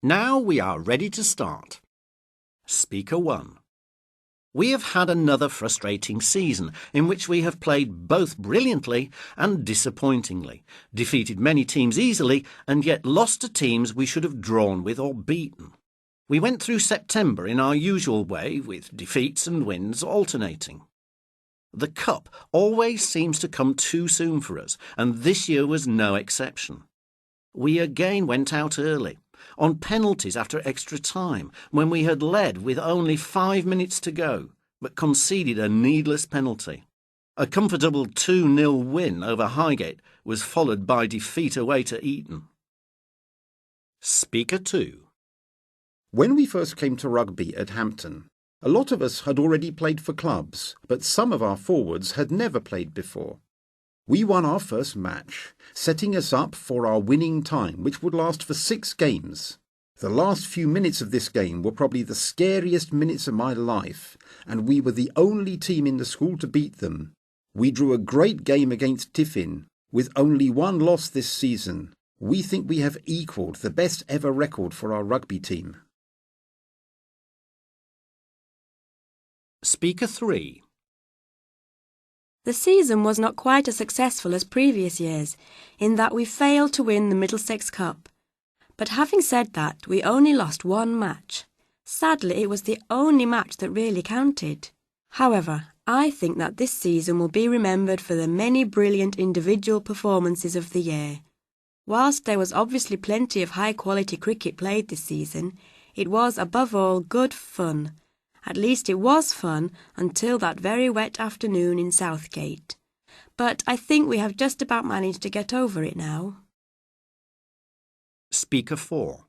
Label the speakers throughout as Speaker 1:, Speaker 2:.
Speaker 1: Now we are ready to start. Speaker 1. We have had another frustrating season in which we have played both brilliantly and disappointingly, defeated many teams easily and yet lost to teams we should have drawn with or beaten. We went through September in our usual way, with defeats and wins alternating. The cup always seems to come too soon for us, and this year was no exception. We again went out early, on penalties after extra time, when we had led with only 5 minutes to go, but conceded a needless penalty. A comfortable 2-0 win over Highgate was followed by defeat away to Eton. Speaker 2.
Speaker 2: When we first came to rugby at Hampton, a lot of us had already played for clubs, but some of our forwards had never played before. We won our first match, setting us up for our winning time, which would last for 6 games. The last few minutes of this game were probably the scariest minutes of my life, and we were the only team in the school to beat them. We drew a great game against Tiffin, with only 1 loss this season. We think we have equalled the best ever record for our rugby team.
Speaker 1: Speaker 3.
Speaker 3: The season was not quite as successful as previous years, in that we failed to win the Middlesex Cup. But having said that, we only lost 1 match. Sadly, it was the only match that really counted. However, I think that this season will be remembered for the many brilliant individual performances of the year. Whilst there was obviously plenty of high-quality cricket played this season, it was above all good fun. At least it was fun until that very wet afternoon in Southgate. But I think we have just about managed to get over it now.
Speaker 1: Speaker 4.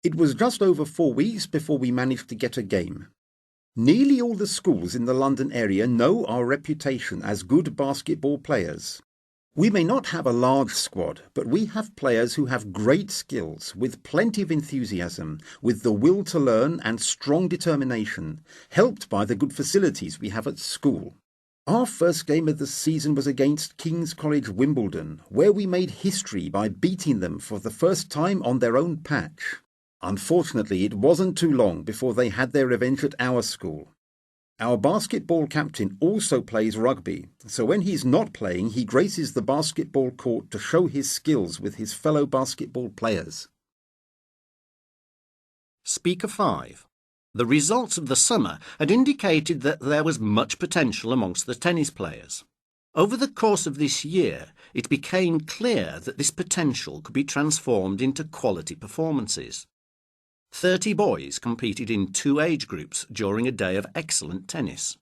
Speaker 2: It was just over 4 weeks before we managed to get a game. Nearly all the schools in the London area know our reputation as good basketball players. We may not have a large squad, but we have players who have great skills, with plenty of enthusiasm, with the will to learn and strong determination, helped by the good facilities we have at school. Our first game of the season was against King's College Wimbledon, where we made history by beating them for the first time on their own patch. Unfortunately, it wasn't too long before they had their revenge at our school. Our basketball captain also plays rugby, so when he's not playing, he graces the basketball court to show his skills with his fellow basketball players.
Speaker 1: Speaker 5. The results of the summer had indicated that there was much potential amongst the tennis players. Over the course of this year, it became clear that this potential could be transformed into quality performances. 30 boys competed in 2 age groups during a day of excellent tennis.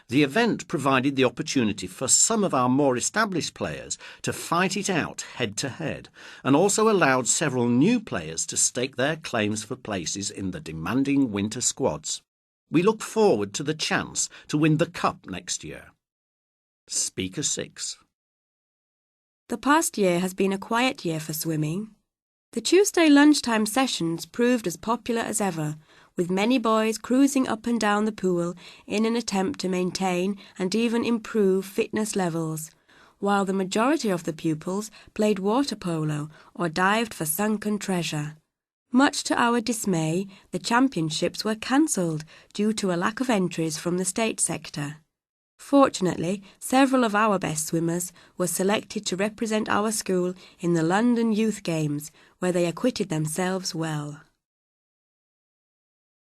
Speaker 1: The event provided the opportunity for some of our more established players to fight it out head-to-head, and also allowed several new players to stake their claims for places in the demanding winter squads. We look forward to the chance to win the cup next year. Speaker 6.
Speaker 3: The past year has been a quiet year for swimming. The Tuesday lunchtime sessions proved as popular as ever, with many boys cruising up and down the pool in an attempt to maintain and even improve fitness levels, while the majority of the pupils played water polo or dived for sunken treasure. Much to our dismay, the championships were cancelled due to a lack of entries from the state sector. Fortunately, several of our best swimmers were selected to represent our school in the London Youth Games, where they acquitted themselves well.